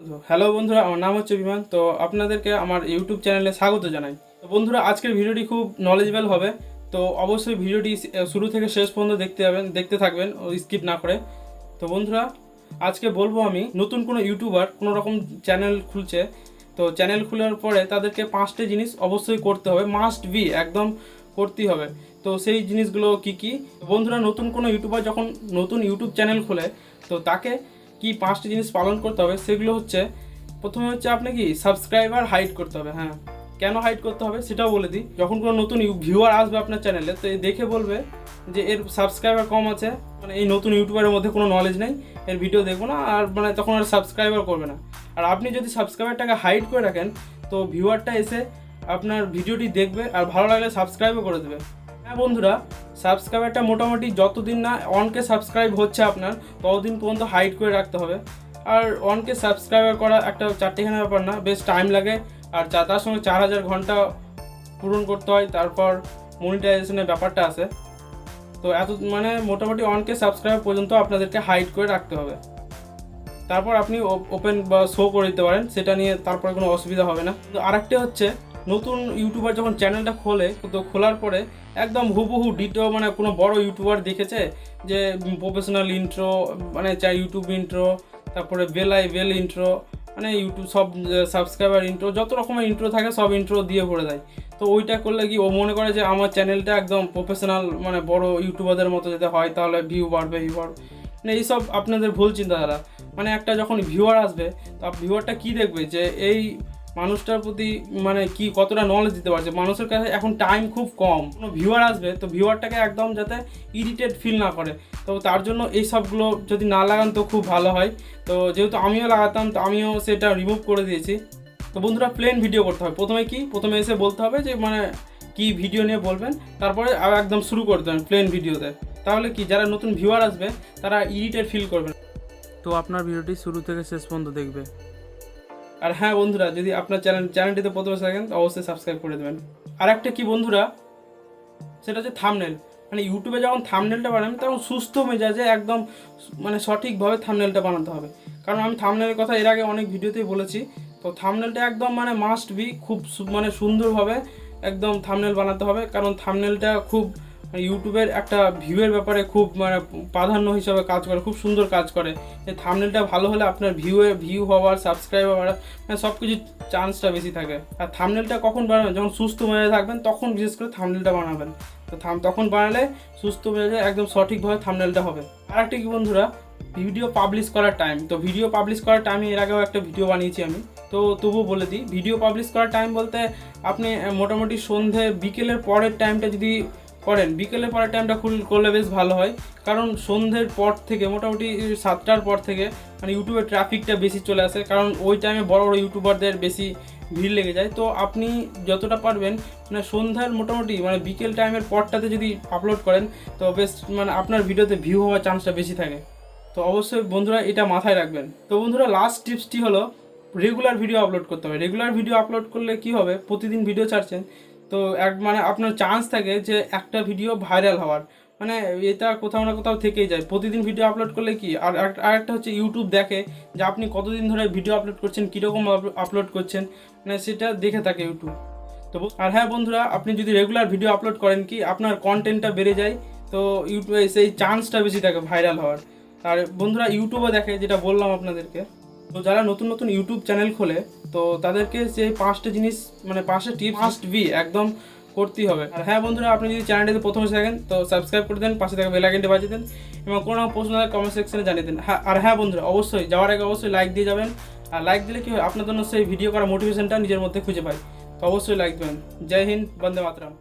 Hello বন্ধুরা, আমার নাম হচ্ছে বিমান। তো আপনাদেরকে আমার ইউটিউব চ্যানেলে স্বাগত জানাই। তো বন্ধুরা, আজকের ভিডিওটি খুব নলেজেবল হবে। তো অবশ্যই ভিডিওটি শুরু থেকে শেষ পর্যন্ত দেখতে থাকবেন, স্কিপ না করে। তো বন্ধুরা, আজকে বলবো আমি নতুন কোনো ইউটিউবার কোনো রকম চ্যানেল খুলছে। তো চ্যানেল খোলার পরে তাদেরকে 5টি জিনিস অবশ্যই করতে হবে, মাস্ট বি, একদম করতেই হবে। তো সেই জিনিসগুলো কি কি? বন্ধুরা, নতুন কোনো ইউটিউবার যখন নতুন ইউটিউব চ্যানেল খোলে, তো তাকে কি 5টি জিনিস পালন করতে হবে, সেগুলো হচ্ছে, প্রথমে হচ্ছে আপনি কি সাবস্ক্রাইবার হাইড করতে হবে। হ্যাঁ, কেন হাইড করতে হবে সেটাও বলে দিই। যখন কোনো নতুন ভিউয়ার আসবে আপনার চ্যানেলে, তো দেখে বলবে যে এর সাবস্ক্রাইবার কম আছে, মানে এই নতুন ইউটিউবারের মধ্যে কোনো নলেজ নেই, এর ভিডিও দেখবো না, আর মানে তখন আর সাবস্ক্রাইবার করবে না। আর আপনি যদি সাবস্ক্রাইবারটাকে হাইড করে রাখেন, তো ভিউয়ারটা এসে আপনার ভিডিওটি দেখবে আর ভালো লাগলে সাবস্ক্রাইবও করে দেবে। হ্যাঁ বন্ধুরা, সাবস্ক্রাইবারটা মোটামুটি যতদিন না 1K সাবস্ক্রাইব হচ্ছে আপনার, ততদিন পর্যন্ত হাইড করে রাখতে হবে। আর 1K সাবস্ক্রাইবার করা একটা চারটেখানা ব্যাপার না, বেশ টাইম লাগে। আর তার সঙ্গে 4000 ঘন্টা পূরণ করতে হয়, তারপর মনিটাইজেশনের ব্যাপারটা আছে। তো এত মানে মোটামুটি 1K সাবস্ক্রাইবার পর্যন্ত আপনাদেরকে হাইড করে রাখতে হবে। তারপর আপনি ওপেন বা শো করে দিতে পারেন, সেটা নিয়ে তারপরে কোনো অসুবিধা হবে না। তো আরেকটা হচ্ছে, নতুন ইউটিউবার যখন চ্যানেলটা খোলে, তো খোলার পরে একদম হুবহু ডিটো, মানে কোনো বড় ইউটিউবার দেখেছে যে প্রফেশনাল ইন্ট্রো, মানে চাই ইউটিউব ইন্ট্রো, তারপরে বেল ইন্ট্রো, মানে ইউটিউব সব সাবস্ক্রাইবার ইন্ট্রো, যত রকমের ইন্ট্রো থাকে সব ইন্ট্রো দিয়ে ভরে দেয়। তো ওইটা করলে কি ও মনে করে যে আমার চ্যানেলটা একদম প্রফেশনাল, মানে বড় ইউটিউবারদের মতো যদি হয় তাহলে ভিউ বাড়বে। মানে এইসব আপনাদের ভুল চিন্তাধারা। মানে একটা যখন ভিউয়ার আসবে, তো ভিউয়ারটা কী দেখবে যে এই মানুষটার প্রতি মানে কি কতটা নলেজ দিতে পারছে। মানুষের কাছে এখন টাইম খুব কম, কোনো ভিউয়ার আসবে তো ভিউয়ারটাকে একদম যাতে ইরিটেট ফিল না করে, তো তার জন্য এই সবগুলো যদি না লাগান তো খুব ভালো হয়। তো যেহেতু আমিও লাগাতাম, তো আমিও সেটা রিমুভ করে দিয়েছি। তো বন্ধুরা, প্লেন ভিডিও করতে হবে। প্রথমে এসে বলতে হবে যে মানে কি ভিডিও নিয়ে বলবেন, তারপরে একদম শুরু করে দেবেন প্লেন ভিডিওতে। তাহলে কি যারা নতুন ভিউয়ার আসবে তারা ইরিটেট ফিল করবে। তো আপনার ভিডিওটি শুরু থেকে শেষ পর্যন্ত দেখবে। আর হ্যাঁ বন্ধুরা, যদি আপনার চ্যানেলটিতে প্রথমে থাকেন তো অবশ্যই সাবস্ক্রাইব করে দেবেন। আর একটা কি বন্ধুরা, সেটা হচ্ছে থাম্বনেল। মানে ইউটিউবে যখন থাম্বনেলটা বানাবেন তখন সুস্থ মেজাজে একদম মানে সঠিকভাবে থাম্বনেলটা বানাতে হবে। কারণ আমি থাম্বনেলের কথা এর আগে অনেক ভিডিওতেই বলেছি। তো থাম্বনেলটা একদম মানে মাস্ট বি, খুব মানে সুন্দরভাবে একদম থাম্বনেল বানাতে হবে। কারণ থাম্বনেলটা খুব ইউটিউবের একটা ভিউয়ের ব্যাপারে খুব মানে প্রাধান্য হিসাবে কাজ করে, খুব সুন্দর কাজ করে। এই থাম্বনেলটা ভালো হলে আপনার ভিউ হওয়ার, সাবস্ক্রাইব হওয়ার, মানে সব কিছু চান্সটা বেশি থাকে। আর থাম্বনেলটা কখন বানাবেন, যখন সুস্থ মেজাজে থাকবেন তখন বিশেষ করে থাম্বনেলটা বানাবেন। তো তখন বানালে সুস্থ মেজাজে একদম সঠিকভাবে থাম্বনেলটা হবে। আর একটা কি বন্ধুরা, ভিডিও পাবলিশ করার টাইম। তো ভিডিও পাবলিশ করার টাইমে এর আগেও একটা ভিডিও বানিয়েছি আমি, তো তবুও বলে দিই। ভিডিও পাবলিশ করার টাইম বলতে আপনি মোটামুটি সন্ধে বিকেলের পরের টাইমটা যদি করেন, বিকেলের পরের টাইমটা করলে বেশ ভালো হয়। কারণ সন্ধ্যের পর থেকে মোটামুটি 7টার পর থেকে মানে ইউটিউবের ট্রাফিকটা বেশি চলে আসে, কারণ ওই টাইমে বড় বড় ইউটিউবারদের বেশি ভিড় লেগে যায়। তো আপনি যতটা পারবেন মানে সন্ধ্যার মোটামুটি মানে বিকেল টাইমের পরটাতে যদি আপলোড করেন, তো বেশ মানে আপনার ভিডিওতে ভিউ হওয়ার চান্সটা বেশি থাকে। তো অবশ্যই বন্ধুরা এটা মাথায় রাখবেন। তো বন্ধুরা, লাস্ট টিপসটি হলো রেগুলার ভিডিও আপলোড করতে হবে। রেগুলার ভিডিও আপলোড করলে কি হবে, প্রতিদিন ভিডিও ছাড়ছেন তো মানে আপনার চান্স থাকে যে একটা ভিডিও ভাইরাল হওয়ার, মানে এটা কোথাও না কোথাও থেকেই যায়। প্রতিদিন ভিডিও আপলোড করলে কি, আর একটা হচ্ছে ইউটিউব দেখে যে আপনি কতদিন ধরে ভিডিও আপলোড করছেন, কীরকম আপলোড করছেন, মানে সেটা দেখে থাকে ইউটিউব। তো আর হ্যাঁ বন্ধুরা, আপনি যদি রেগুলার ভিডিও আপলোড করেন কি আপনার কন্টেন্টটা বেড়ে যায়, তো ইউটিউবে সেই চান্সটা বেশি থাকে ভাইরাল হওয়ার। আর বন্ধুরা, ইউটিউবে দেখে, যেটা বললাম আপনাদেরকে, তো যারা নতুন নতুন ইউটিউব চ্যানেল খোলে, তো তাদেরকে যে 5টা জিনিস মানে 5টা টিপস মাস্ট বি একদম করতেই হবে। আর হ্যাঁ বন্ধুরা, আপনি যদি চ্যানেলটিতে প্রথমে থাকেন তো সাবস্ক্রাইব করে দেন, পাশে থাকা বেল আইকনটি বাজিয়ে দেন, এবং কোনো প্রশ্ন কমেন্ট সেকশনে জানিয়ে দেন। আর হ্যাঁ বন্ধুরা, অবশ্যই যাওয়ার আগে অবশ্যই লাইক দিয়ে যাবেন। আর লাইক দিলে কি হয়, আপনার জন্য সেই ভিডিও করার মোটিভেশনটা নিজের মধ্যে খুঁজে পাই। তো অবশ্যই লাইক দেবেন। জয় হিন্দ, বন্দে মাতরম।